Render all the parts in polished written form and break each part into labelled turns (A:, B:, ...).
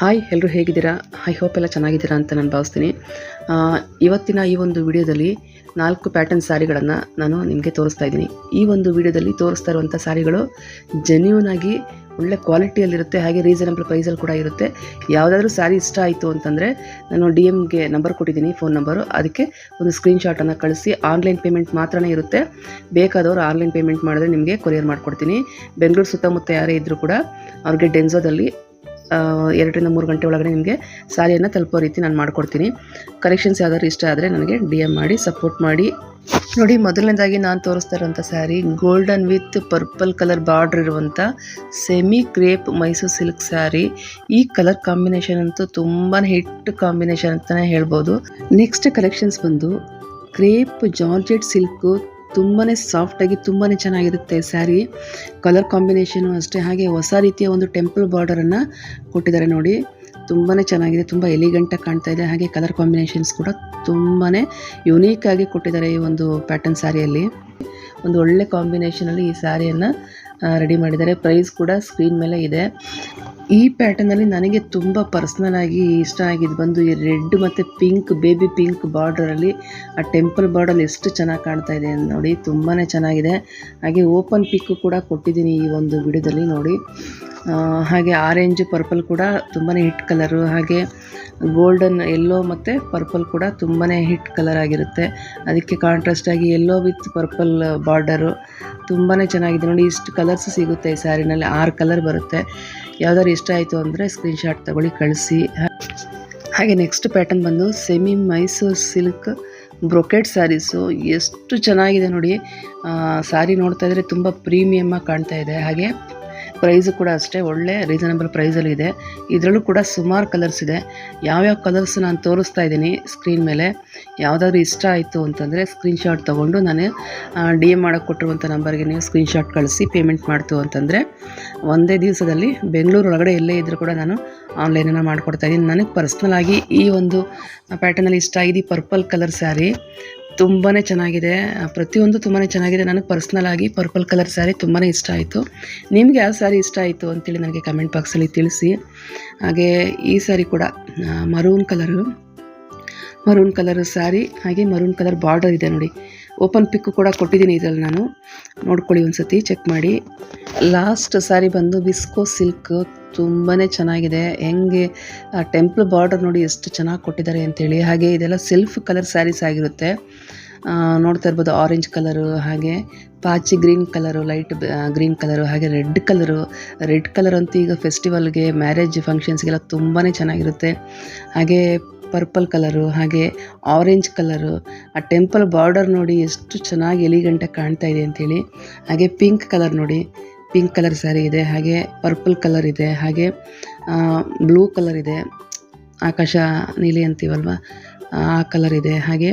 A: Hi, ಎಲ್ಲರೂ ಹೇಗಿದ್ದೀರಾ? I hope ಎಲ್ಲ ಚೆನ್ನಾಗಿದ್ದೀರಾ ಅಂತ ನಾನು ಭಾವಿಸ್ತೀನಿ. ಇವತ್ತಿನ ಈ ಒಂದು ವಿಡಿಯೋದಲ್ಲಿ 4 ಪ್ಯಾಟರ್ನ್ ಸ್ಯಾರಿಗಳನ್ನು ನಾನು ನಿಮಗೆ ತೋರಿಸ್ತಾ ಇದ್ದೀನಿ. ಈ ಒಂದು ವಿಡಿಯೋದಲ್ಲಿ ತೋರಿಸ್ತಾ ಇರುವಂಥ ಸ್ಯಾರಿಗಳು ಜೆನ್ಯೂನ್ ಆಗಿ ಒಳ್ಳೆ ಕ್ವಾಲಿಟಿಯಲ್ಲಿರುತ್ತೆ, ಹಾಗೆ ರೀಸನಬಲ್ ಪ್ರೈಸಲ್ಲಿ ಕೂಡ ಇರುತ್ತೆ. ಯಾವುದಾದ್ರೂ ಸ್ಯಾರಿ ಇಷ್ಟ ಆಯಿತು ಅಂತಂದರೆ ನಾನು DMಗೆ ನಂಬರ್ ಕೊಟ್ಟಿದ್ದೀನಿ, ಫೋನ್ ನಂಬರು. ಅದಕ್ಕೆ ಒಂದು ಸ್ಕ್ರೀನ್ಶಾಟನ್ನು ಕಳಿಸಿ. ಆನ್ಲೈನ್ ಪೇಮೆಂಟ್ ಮಾತ್ರನೇ ಇರುತ್ತೆ. ಬೇಕಾದವರು ಆನ್ಲೈನ್ ಪೇಮೆಂಟ್ ಮಾಡಿದ್ರೆ ನಿಮಗೆ ಕೊರಿಯರ್ ಮಾಡಿಕೊಡ್ತೀನಿ. ಬೆಂಗಳೂರು ಸುತ್ತಮುತ್ತ ಯಾರೇ ಇದ್ದರೂ ಕೂಡ ಅವ್ರಿಗೆ ಡೆನ್ಸೋದಲ್ಲಿ 2 ರಿಂದ 3 ಗಂಟೆ ಒಳಗಡೆ ನಿಮಗೆ ಸ್ಯಾರಿಯನ್ನು ತಲುಪೋ ರೀತಿ ನಾನು ಮಾಡಿಕೊಡ್ತೀನಿ. ಕಲೆಕ್ಷನ್ಸ್ ಯಾವ್ದಾದ್ರು ಇಷ್ಟ ಆದರೆ ನನಗೆ DM ಮಾಡಿ ಸಪೋರ್ಟ್ ಮಾಡಿ. ನೋಡಿ, ಮೊದಲನೇದಾಗಿ ನಾನು ತೋರಿಸ್ತಾ ಇರುವಂಥ sari golden with purple colour border ಇರುವಂಥ semi crepe Mysore silk sari. ಈ ಕಲರ್ ಕಾಂಬಿನೇಷನ್ ಅಂತೂ ತುಂಬಾ ಹಿಟ್ ಕಾಂಬಿನೇಷನ್ ಅಂತಲೇ ಹೇಳ್ಬೋದು. ನೆಕ್ಸ್ಟ್ ಕಲೆಕ್ಷನ್ಸ್ ಬಂದು ಕ್ರೇಪ್ ಜಾರ್ಜೆಟ್ ಸಿಲ್ಕು. ತುಂಬಾ ಸಾಫ್ಟಾಗಿ ತುಂಬಾ ಚೆನ್ನಾಗಿರುತ್ತೆ ಸ್ಯಾರಿ. ಕಲರ್ ಕಾಂಬಿನೇಷನು ಅಷ್ಟೇ, ಹಾಗೆ ಹೊಸ ರೀತಿಯ ಒಂದು ಟೆಂಪಲ್ ಬಾರ್ಡರನ್ನು ಕೊಟ್ಟಿದ್ದಾರೆ ನೋಡಿ. ತುಂಬಾ ಚೆನ್ನಾಗಿದೆ, ತುಂಬ ಎಲಿಗೆಂಟಾಗಿ ಕಾಣ್ತಾ ಇದೆ. ಹಾಗೆ ಕಲರ್ ಕಾಂಬಿನೇಷನ್ಸ್ ಕೂಡ ತುಂಬಾ ಯುನೀಕಾಗಿ ಕೊಟ್ಟಿದ್ದಾರೆ ಈ ಒಂದು ಪ್ಯಾಟರ್ನ್ ಸ್ಯಾರಿಯಲ್ಲಿ. ಒಂದು ಒಳ್ಳೆ ಕಾಂಬಿನೇಷನಲ್ಲಿ ಈ ಸ್ಯಾರಿಯನ್ನು ರೆಡಿ ಮಾಡಿದ್ದಾರೆ. ಪ್ರೈಸ್ ಕೂಡ ಸ್ಕ್ರೀನ್ ಮೇಲೆ ಇದೆ. ಈ ಪ್ಯಾಟರ್ನಲ್ಲಿ ನನಗೆ ತುಂಬ ಪರ್ಸ್ನಲ್ ಆಗಿ ಇಷ್ಟ ಆಗಿದ್ದು ಬಂದು ಈ ರೆಡ್ ಮತ್ತು ಪಿಂಕ್, ಬೇಬಿ ಪಿಂಕ್ ಬಾರ್ಡರಲ್ಲಿ ಆ ಟೆಂಪಲ್ ಬಾರ್ಡರ್ ಎಷ್ಟು ಚೆನ್ನಾಗಿ ಕಾಣ್ತಾ ಇದೆ ನೋಡಿ, ತುಂಬಾ ಚೆನ್ನಾಗಿದೆ. ಹಾಗೆ ಓಪನ್ ಪಿಕ್ಕು ಕೂಡ ಕೊಟ್ಟಿದ್ದೀನಿ ಈ ಒಂದು ವಿಡಿಯೋದಲ್ಲಿ ನೋಡಿ. ಹಾಗೆ ಆರೆಂಜ್ ಪರ್ಪಲ್ ಕೂಡ ತುಂಬಾ ಹಿಟ್ ಕಲರು. ಹಾಗೆ ಗೋಲ್ಡನ್ ಯೆಲ್ಲೋ ಮತ್ತು ಪರ್ಪಲ್ ಕೂಡ ತುಂಬಾ ಹಿಟ್ ಕಲರ್ ಆಗಿರುತ್ತೆ. ಅದಕ್ಕೆ ಕಾಂಟ್ರಾಸ್ಟಾಗಿ ಯೆಲ್ಲೋ ವಿತ್ ಪರ್ಪಲ್ ಬಾರ್ಡರು ತುಂಬಾ ಚೆನ್ನಾಗಿದೆ ನೋಡಿ. ಇಷ್ಟು ಕಲರ್ಸ್ ಸಿಗುತ್ತೆ ಈ ಸ್ಯಾರಿನಲ್ಲಿ, 6 ಕಲರ್ ಬರುತ್ತೆ. ಯಾವ್ದಾದ್ರು ಇಷ್ಟ ಆಯಿತು ಅಂದರೆ ಸ್ಕ್ರೀನ್ಶಾಟ್ ತಗೊಳ್ಳಿ, ಕಳಿಸಿ. ಹಾಗೆ ನೆಕ್ಸ್ಟ್ ಪ್ಯಾಟರ್ನ್ ಬಂದು semi Mysore silk brocade saris. ಎಷ್ಟು ಚೆನ್ನಾಗಿದೆ ನೋಡಿ. ಸ್ಯಾರಿ ನೋಡ್ತಾ ಇದ್ದರೆ ತುಂಬ ಪ್ರೀಮಿಯಮ್ಮಾಗಿ ಕಾಣ್ತಾ ಇದೆ. ಹಾಗೆ ಪ್ರೈಸು ಕೂಡ ಅಷ್ಟೇ ಒಳ್ಳೆ ರೀಸನಬಲ್ ಪ್ರೈಸಲ್ಲಿ ಇದೆ. ಇದರಲ್ಲೂ ಕೂಡ ಸುಮಾರು ಕಲರ್ಸ್ ಇದೆ. ಯಾವ್ಯಾವ ಕಲರ್ಸ್ ನಾನು ತೋರಿಸ್ತಾ ಇದ್ದೀನಿ ಸ್ಕ್ರೀನ್ ಮೇಲೆ. ಯಾವುದಾದ್ರೂ ಇಷ್ಟ ಆಯಿತು ಅಂತಂದರೆ ಸ್ಕ್ರೀನ್ಶಾಟ್ ತೊಗೊಂಡು ನಾನು DM ಮಾಡೋಕ್ಕೆ ಕೊಟ್ಟಿರುವಂಥ ನಂಬರ್ಗೆ ನೀವು ಸ್ಕ್ರೀನ್ಶಾಟ್ ಕಳಿಸಿ ಪೇಮೆಂಟ್ ಮಾಡ್ತು ಅಂತಂದರೆ ಒಂದೇ ದಿವಸದಲ್ಲಿ ಬೆಂಗಳೂರು ಒಳಗಡೆ ಎಲ್ಲೇ ಇದ್ದರೂ ಕೂಡ ನಾನು ಆನ್ಲೈನನ್ನು ಮಾಡಿಕೊಡ್ತಾಯಿದ್ದೀನಿ. ನನಗೆ ಪರ್ಸ್ನಲಾಗಿ ಈ ಒಂದು ಪ್ಯಾಟರ್ನಲ್ಲಿ ಇಷ್ಟ ಆಗಿದೆ ಪರ್ಪಲ್ ಕಲರ್ ಸ್ಯಾರಿ. ತುಂಬಾ ಚೆನ್ನಾಗಿದೆ, ಪ್ರತಿಯೊಂದು ತುಂಬಾ ಚೆನ್ನಾಗಿದೆ. ನನಗೆ ಪರ್ಸ್ನಲಾಗಿ ಪರ್ಪಲ್ ಕಲರ್ ಸ್ಯಾರಿ ತುಂಬಾ ಇಷ್ಟ ಆಯಿತು. ನಿಮಗೆ ಯಾವ ಸ್ಯಾರಿ ಇಷ್ಟ ಆಯಿತು ಅಂತೇಳಿ ನನಗೆ ಕಮೆಂಟ್ ಬಾಕ್ಸಲ್ಲಿ ತಿಳಿಸಿ. ಹಾಗೆ ಈ ಸ್ಯಾರಿ ಕೂಡ ಮರೂನ್ ಕಲರ್ ಸ್ಯಾರಿ, ಹಾಗೆ ಮರೂನ್ ಕಲರ್ ಬಾರ್ಡರ್ ಇದೆ ನೋಡಿ. ಓಪನ್ ಪಿಕ್ಕು ಕೂಡ ಕೊಟ್ಟಿದ್ದೀನಿ ಇದರಲ್ಲಿ, ನಾನು ನೋಡ್ಕೊಳ್ಳಿ ಒಂದು ಸತಿ ಚೆಕ್ ಮಾಡಿ. ಲಾಸ್ಟ್ ಸ್ಯಾರಿ ಬಂದು ವಿಸ್ಕೋ ಸಿಲ್ಕ್. ತುಂಬಾ ಚೆನ್ನಾಗಿದೆ. ಹೆಂಗೆ ಟೆಂಪಲ್ ಬಾರ್ಡರ್ ನೋಡಿ ಎಷ್ಟು ಚೆನ್ನಾಗಿ ಕೊಟ್ಟಿದ್ದಾರೆ ಅಂತೇಳಿ. ಹಾಗೆ ಇದೆಲ್ಲ ಸೆಲ್ಫ್ ಕಲರ್ ಸ್ಯಾರೀಸ್ ಆಗಿರುತ್ತೆ. ನೋಡ್ತಾ ಇರ್ಬೋದು ಆರೆಂಜ್ ಕಲರು, ಹಾಗೆ ಪಾಚಿ green colour, light green colour, ಹಾಗೆ ರೆಡ್ ಕಲರ್ ಅಂತೂ ಈಗ ಫೆಸ್ಟಿವಲ್ಗೆ, ಮ್ಯಾರೇಜ್ ಫಂಕ್ಷನ್ಸ್ಗೆಲ್ಲ ತುಂಬಾ ಚೆನ್ನಾಗಿರುತ್ತೆ. ಹಾಗೆ ಪರ್ಪಲ್ ಕಲರು, ಹಾಗೆ ಆರೆಂಜ್ ಕಲರು, ಆ ಟೆಂಪಲ್ ಬಾರ್ಡರ್ ನೋಡಿ ಎಷ್ಟು ಚೆನ್ನಾಗಿ ಎಲಿಗೆಂಟಾಗಿ ಕಾಣ್ತಾ ಇದೆ ಅಂಥೇಳಿ. ಹಾಗೆ ಪಿಂಕ್ ಕಲರ್ ನೋಡಿ, ಪಿಂಕ್ ಕಲರ್ ಸ್ಯಾರಿ ಇದೆ. ಹಾಗೆ ಪರ್ಪಲ್ ಕಲರ್ ಇದೆ, ಹಾಗೆ ಬ್ಲೂ ಕಲರ್ ಇದೆ, ಆಕಾಶ ನೀಲಿ ಅಂತೀವಲ್ವ ಆ ಕಲರ್ ಇದೆ. ಹಾಗೆ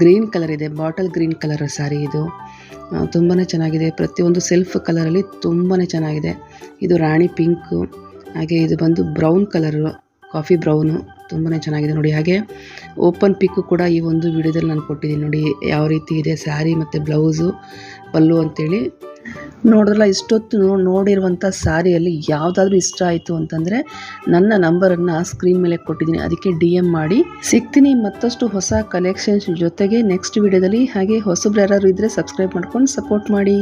A: ಗ್ರೀನ್ ಕಲರ್ ಇದೆ, ಬಾಟಲ್ ಗ್ರೀನ್ ಕಲರ್ ಸ್ಯಾರಿ ಇದು. ತುಂಬಾ ಚೆನ್ನಾಗಿದೆ. ಪ್ರತಿಯೊಂದು ಸೆಲ್ಫ್ ಕಲರಲ್ಲಿ ತುಂಬಾ ಚೆನ್ನಾಗಿದೆ. ಇದು ರಾಣಿ ಪಿಂಕು, ಹಾಗೆ ಇದು ಬಂದು ಬ್ರೌನ್ ಕಲರು, ಕಾಫಿ ಬ್ರೌನು, ತುಂಬಾ ಚೆನ್ನಾಗಿದೆ ನೋಡಿ. ಹಾಗೆ ಓಪನ್ ಪಿಕ್ಕು ಕೂಡ ಈ ಒಂದು ವಿಡಿಯೋದಲ್ಲಿ ನಾನು ಕೊಟ್ಟಿದ್ದೀನಿ ನೋಡಿ, ಯಾವ ರೀತಿ ಇದೆ ಸ್ಯಾರಿ ಮತ್ತು ಬ್ಲೌಸು, ಪಲ್ಲು ಅಂತೇಳಿ. ನೋಡಿದ್ರಲ್ಲ, ಇಷ್ಟೊತ್ತು ನೋಡಿರುವಂಥ ಸ್ಯಾರಿಯಲ್ಲಿ ಯಾವುದಾದ್ರೂ ಇಷ್ಟ ಆಯಿತು ಅಂತಂದರೆ ನನ್ನ ನಂಬರನ್ನು ಸ್ಕ್ರೀನ್ ಮೇಲೆ ಕೊಟ್ಟಿದ್ದೀನಿ, ಅದಕ್ಕೆ DM ಮಾಡಿ. ಸಿಗ್ತೀನಿ ಮತ್ತಷ್ಟು ಹೊಸ ಕಲೆಕ್ಷನ್ಸ್ ಜೊತೆಗೆ ನೆಕ್ಸ್ಟ್ ವಿಡಿಯೋದಲ್ಲಿ. ಹಾಗೆ ಹೊಸಬ್ರು ಯಾರಾದ್ರು ಇದ್ದರೆ ಸಬ್ಸ್ಕ್ರೈಬ್ ಮಾಡ್ಕೊಂಡು ಸಪೋರ್ಟ್ ಮಾಡಿ.